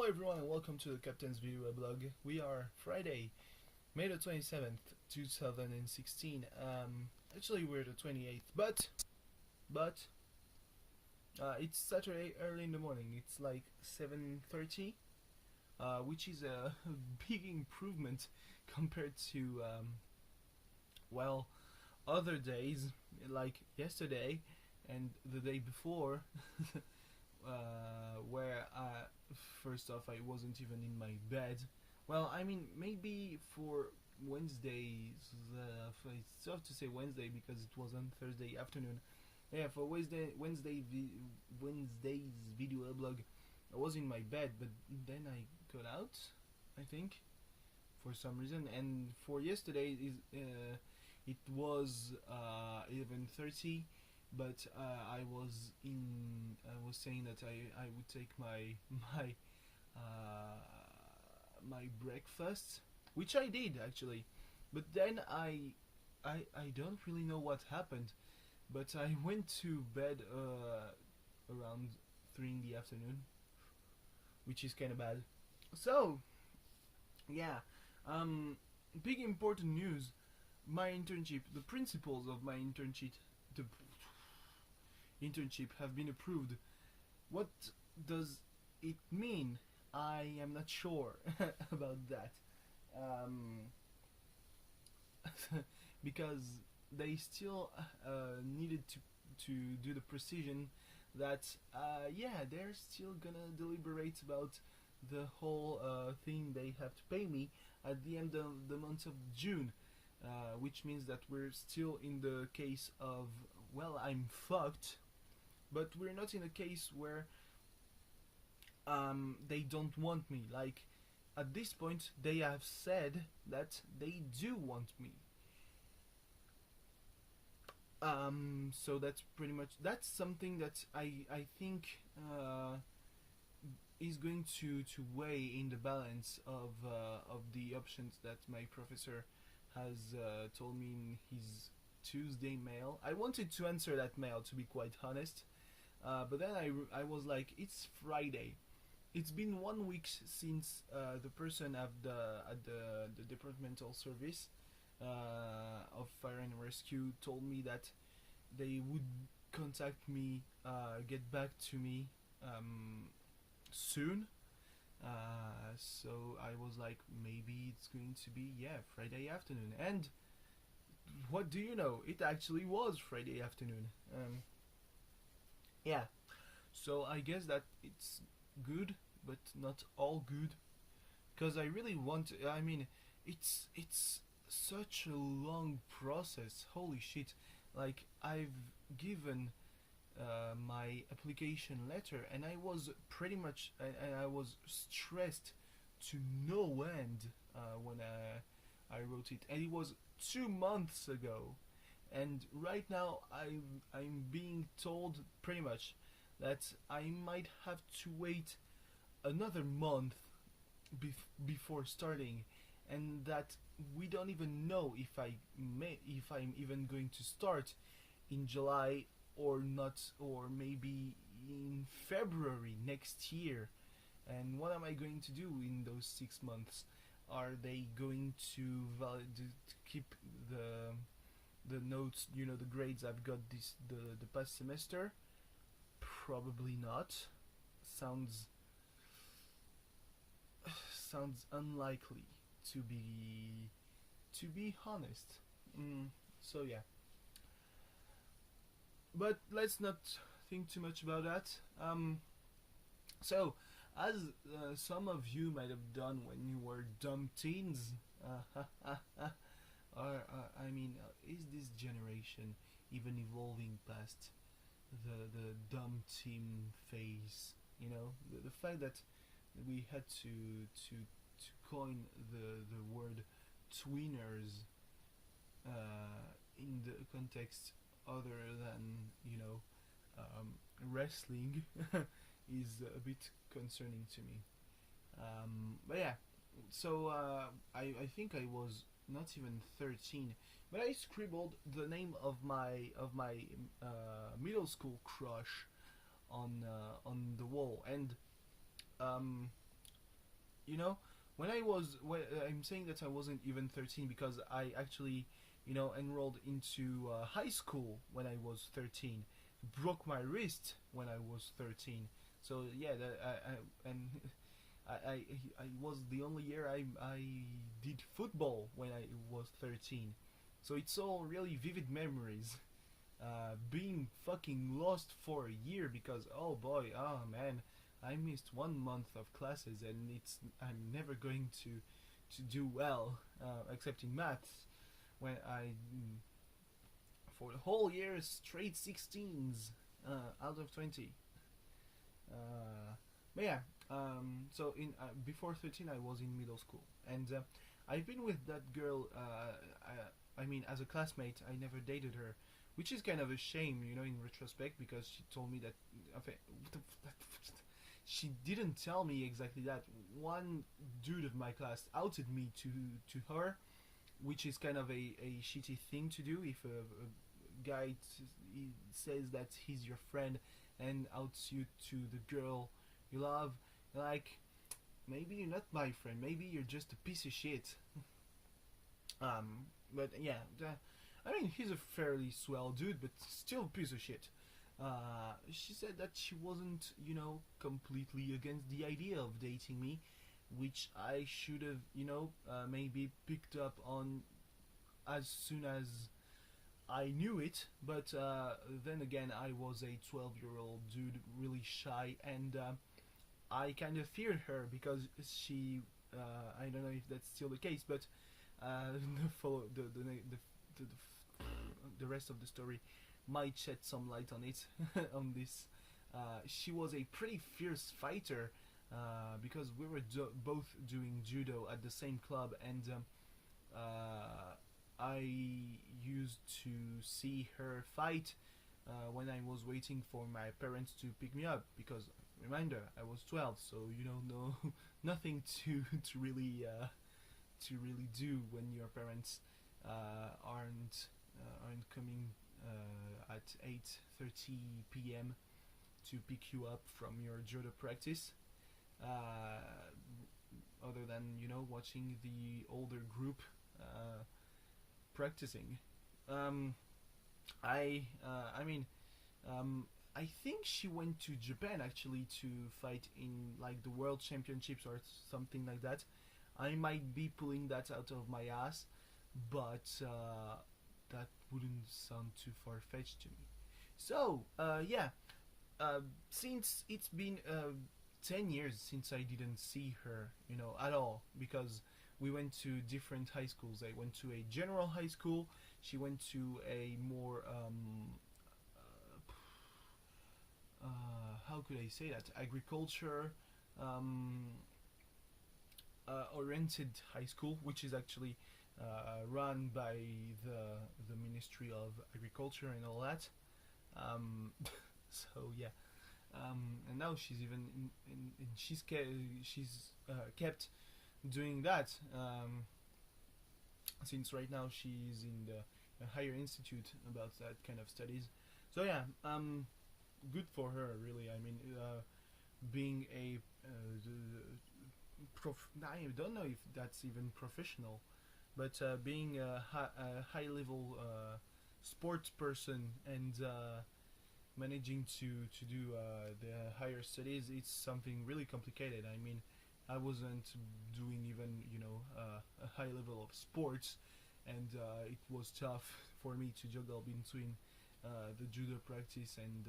everyone and welcome to the Captain's Videoweblog. We are Friday, May the 27th, 2016. Actually we're the 28th, but it's Saturday early in the morning. It's like 7:30, which is a big improvement compared to well, other days like yesterday and the day before. Where first off, I wasn't even in my bed. Well, I mean, maybe for Wednesdays, it's tough to say Wednesday because it was on Thursday afternoon. Yeah, for Wednesday's video blog, I was in my bed, but then I got out, I think, for some reason. And for yesterday, it was 11:30. But I was saying that I would take uh, my breakfast, which I did actually, but then I don't really know what happened, but I went to bed around 3 in the afternoon, which is kind of bad. So yeah, big important news. My internship, the principles of my the internship have been approved. What does it mean? I am not sure about that. Because they still needed to do the precision that yeah, they're still gonna deliberate about the whole thing they have to pay me at the end of the month of June, which means that we're still in the case of, well, I'm fucked, but we're not in a case where they don't want me. Like, at this point, they have said that they do want me. So that's pretty much, that's something that I think is going to weigh in the balance of the options that my professor has told me in his Tuesday mail. I wanted to answer that mail, to be quite honest, but then I was like, it's Friday. It's been 1 week since the person at the departmental service of fire and rescue told me that they would contact me, get back to me soon. So I was like, maybe it's going to be, yeah, Friday afternoon. And what do you know? It actually was Friday afternoon. Yeah. So I guess that it's good, but not all good. Because I really want to, I mean, it's such a long process. Holy shit. Like, I've given my application letter, and I was pretty much, I was stressed to no end when I wrote it, and it was 2 months ago, and right now I'm being told pretty much that I might have to wait another month before starting, and that we don't even know if I'm even going to start in July or not, or maybe in February next year. And what am I going to do in those 6 months? Are they going to keep the notes, you know, the grades I've got the past semester? Probably not. Sounds unlikely, to be honest. So yeah. But let's not think too much about that. So, as some of you might have done when you were dumb teens, I mean, is this generation even evolving past the dumb teen phase? You know, the fact that we had to coin the word tweeners in the context other than, you know, wrestling is a bit concerning to me. But yeah, so I think I was not even 13, but I scribbled the name of my middle school crush on the wall, and you know, when I'm saying that I wasn't even 13 because I actually, enrolled into high school when I was 13, broke my wrist when I was 13. So yeah, and I, I I was the only year I did football when I was 13. So it's all really vivid memories. Being fucking lost for a year because oh boy, oh man, I missed 1 month of classes and I'm never going to do well except in maths when I for the whole year straight 16s out of 20. But yeah, so in before 13 I was in middle school and I've been with that girl. I mean, as a classmate, I never dated her, which is kind of a shame, in retrospect, because she told me that. She didn't tell me exactly that. One dude of my class outed me to her, which is kind of a shitty thing to do if a guy he says that he's your friend and outs you to the girl you love. Like, maybe you're not my friend. Maybe you're just a piece of shit. But yeah, I mean, he's a fairly swell dude, but still a piece of shit. She said that she wasn't, completely against the idea of dating me, which I should have, maybe picked up on as soon as I knew it. But then again, I was a 12-year-old dude, really shy, and I kind of feared her because she. I don't know if that's still the case, but follow the rest of the story might shed some light on it on this. She was a pretty fierce fighter because we were both doing judo at the same club, and I used to see her fight when I was waiting for my parents to pick me up because reminder I was 12, so no nothing to really do when your parents aren't coming at 8:30 p.m. to pick you up from your judo practice. Other than watching the older group practicing. I mean, I think she went to Japan actually to fight in like the world championships or something like that. I might be pulling that out of my ass, but that wouldn't sound too far fetched to me. So, yeah, since it's been 10 years since I didn't see her, at all, because we went to different high schools. I went to a general high school, she went to a more, how could I say that, agriculture oriented high school, which is actually run by the Ministry of Agriculture and all that. So yeah, and now she's even she's kept doing that since right now she's in the higher institute about that kind of studies. So yeah, good for her, really. I mean, being a I don't know if that's even professional, but being a high level sports person and managing to do the higher studies, it's something really complicated. I mean, I wasn't doing even a high level of sports, and it was tough for me to juggle between the judo practice and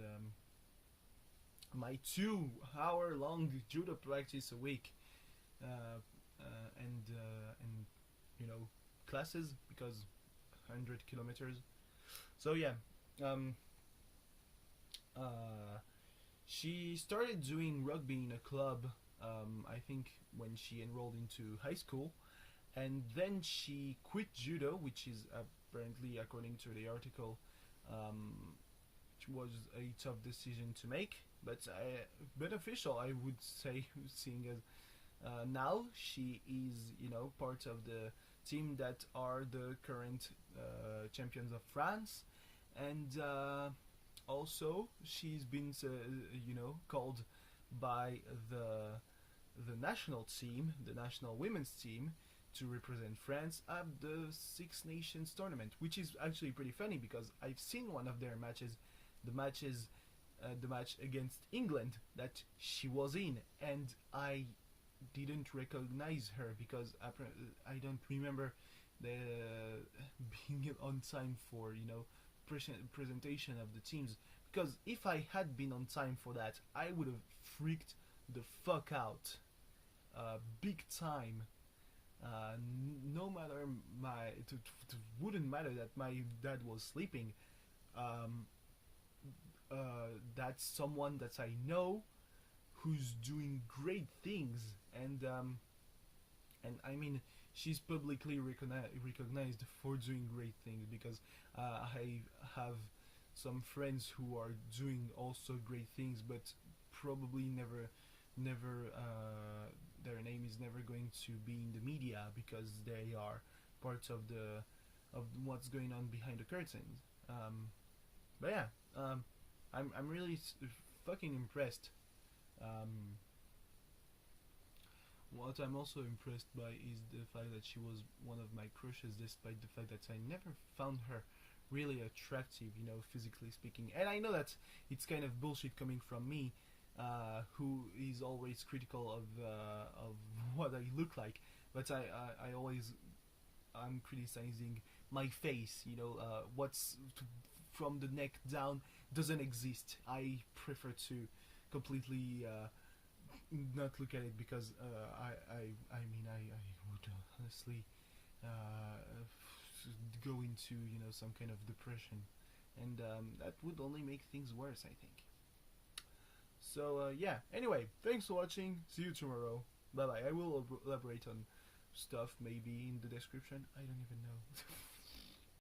my 2 hour long judo practice a week, and classes because 100 kilometers. So yeah, she started doing rugby in a club. I think when she enrolled into high school, and then she quit judo, which is apparently, according to the article, which was a tough decision to make, but beneficial, I would say, seeing as now she is, part of the team that are the current champions of France, and also she's been, called by the national team, the national women's team, to represent France at the Six Nations tournament, which is actually pretty funny because I've seen one of their matches, the match against England that she was in, and I didn't recognize her because I don't remember the being on time for presentation of the teams. Because if I had been on time for that, I would have freaked the fuck out, big time. No matter it wouldn't matter that my dad was sleeping. Um, that's someone that I know who's doing great things, and I mean she's publicly recognized for doing great things because I have some friends who are doing also great things, but probably never their name is never going to be in the media because they are part of what's going on behind the curtains. But yeah, I'm really fucking impressed. What I'm also impressed by is the fact that she was one of my crushes, despite the fact that I never found her really attractive, physically speaking. And I know that it's kind of bullshit coming from me, who is always critical of what I look like. But I always I'm criticizing my face. What's from the neck down doesn't exist. I prefer to completely not look at it because I mean I would honestly go into some kind of depression, and that would only make things worse, I think. So yeah. Anyway, thanks for watching. See you tomorrow. Bye bye. I will elaborate on stuff maybe in the description. I don't even know.